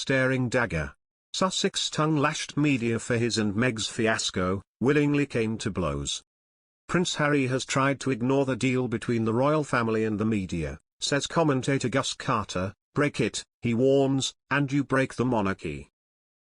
staring dagger. Sussex tongue-lashed media for his and Meg's fiasco, willingly came to blows. Prince Harry has tried to ignore the deal between the royal family and the media, says commentator Gus Carter. Break it, he warns, and you break the monarchy.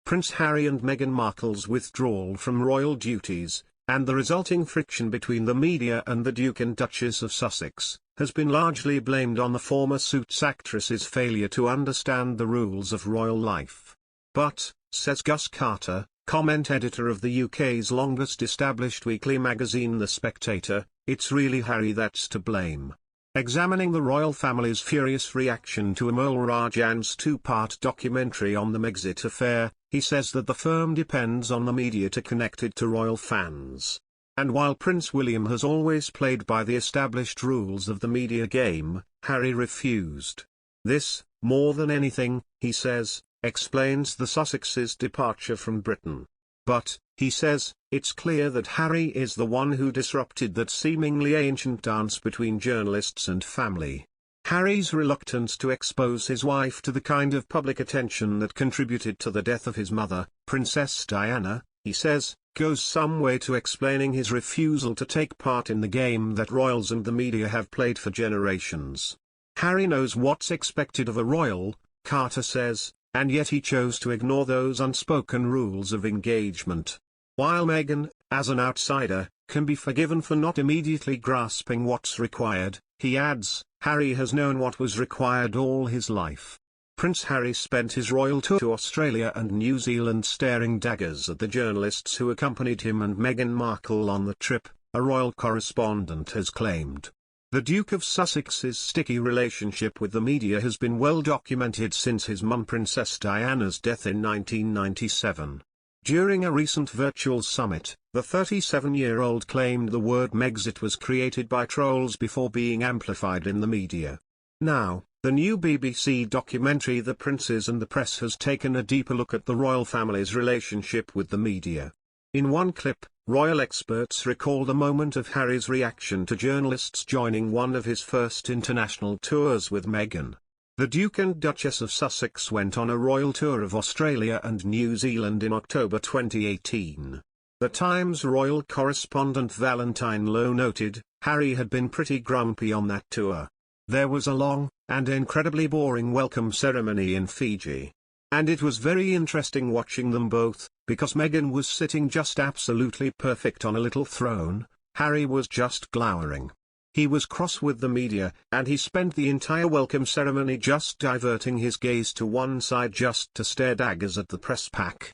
Prince Harry and Meghan Markle's withdrawal from royal duties, and the resulting friction between the media and the Duke and Duchess of Sussex, has been largely blamed on the former Suits actress's failure to understand the rules of royal life. But, says Gus Carter, comment editor of the UK's longest established weekly magazine The Spectator, it's really Harry that's to blame. Examining the royal family's furious reaction to Amol Rajan's two-part documentary on the Megxit affair, he says that the firm depends on the media to connect it to royal fans. And while Prince William has always played by the established rules of the media game, Harry refused. This, more than anything, he says, explains the Sussexes' departure from Britain. But, he says, it's clear that Harry is the one who disrupted that seemingly ancient dance between journalists and family. Harry's reluctance to expose his wife to the kind of public attention that contributed to the death of his mother, Princess Diana, he says, goes some way to explaining his refusal to take part in the game that royals and the media have played for generations. Harry knows what's expected of a royal, Carter says, and yet he chose to ignore those unspoken rules of engagement. While Meghan, as an outsider, can be forgiven for not immediately grasping what's required, he adds, Harry has known what was required all his life. Prince Harry spent his royal tour to Australia and New Zealand staring daggers at the journalists who accompanied him and Meghan Markle on the trip, a royal correspondent has claimed. The Duke of Sussex's sticky relationship with the media has been well documented since his mum Princess Diana's death in 1997. During a recent virtual summit, the 37-year-old claimed the word Megxit was created by trolls before being amplified in the media. Now, the new BBC documentary The Princes and the Press has taken a deeper look at the royal family's relationship with the media. In one clip, royal experts recalled a moment of Harry's reaction to journalists joining one of his first international tours with Meghan. The Duke and Duchess of Sussex went on a royal tour of Australia and New Zealand in October 2018. The Times royal correspondent Valentine Lowe noted, Harry had been pretty grumpy on that tour. There was a long, and incredibly boring welcome ceremony in Fiji. And it was very interesting watching them both, because Meghan was sitting just absolutely perfect on a little throne, Harry was just glowering. He was cross with the media, and he spent the entire welcome ceremony just diverting his gaze to one side just to stare daggers at the press pack.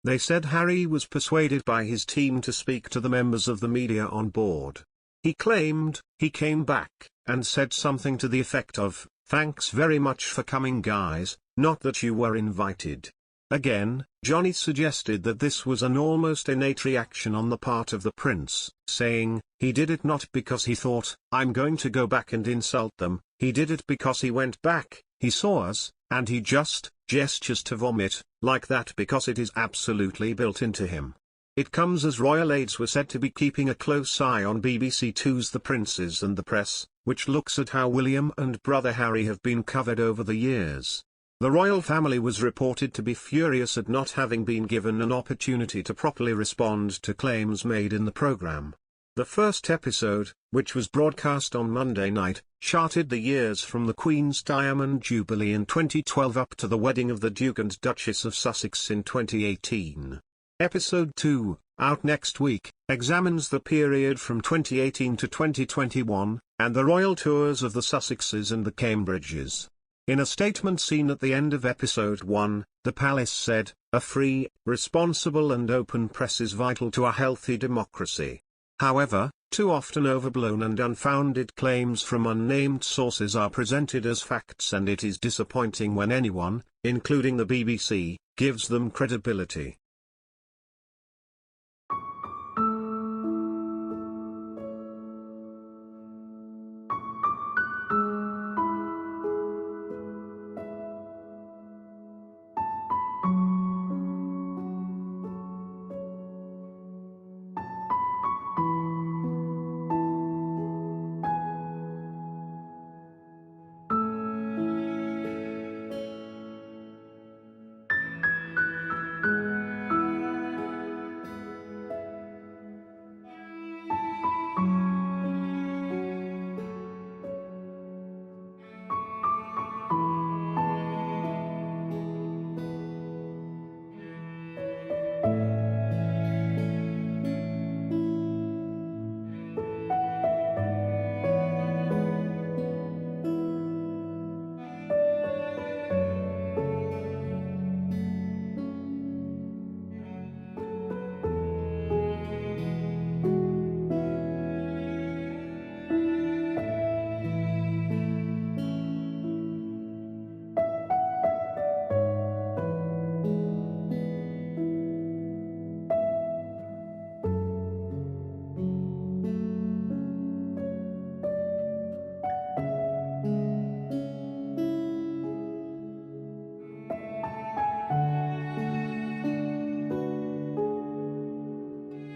They said Harry was persuaded by his team to speak to the members of the media on board. He claimed, he came back, and said something to the effect of, "Thanks very much for coming guys, not that you were invited." Again, Johnny suggested that this was an almost innate reaction on the part of the prince, saying, he did it not because he thought, I'm going to go back and insult them, he did it because he went back, he saw us, and he just gestures to vomit, like that because it is absolutely built into him. It comes as royal aides were said to be keeping a close eye on BBC Two's The Princes and the Press, which looks at how William and brother Harry have been covered over the years. The royal family was reported to be furious at not having been given an opportunity to properly respond to claims made in the programme. The first episode, which was broadcast on Monday night, charted the years from the Queen's Diamond Jubilee in 2012 up to the wedding of the Duke and Duchess of Sussex in 2018. Episode 2, out next week, examines the period from 2018 to 2021, and the royal tours of the Sussexes and the Cambridges. In a statement seen at the end of episode 1, the palace said, a free, responsible and open press is vital to a healthy democracy. However, too often overblown and unfounded claims from unnamed sources are presented as facts, and it is disappointing when anyone, including the BBC, gives them credibility.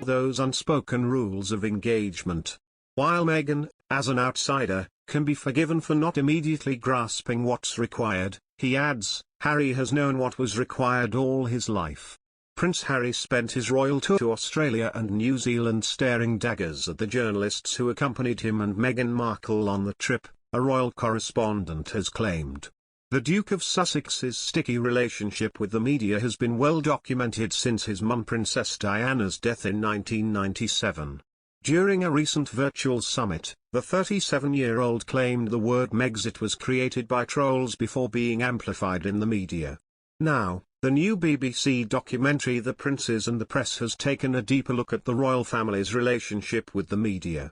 those unspoken rules of engagement. While Meghan, as an outsider, can be forgiven for not immediately grasping what's required, he adds, Harry has known what was required all his life. Prince Harry spent his royal tour to Australia and New Zealand staring daggers at the journalists who accompanied him and Meghan Markle on the trip, a royal correspondent has claimed. The Duke of Sussex's sticky relationship with the media has been well documented since his mum Princess Diana's death in 1997. During a recent virtual summit, the 37-year-old claimed the word Megxit was created by trolls before being amplified in the media. Now, the new BBC documentary The Princes and the Press has taken a deeper look at the royal family's relationship with the media.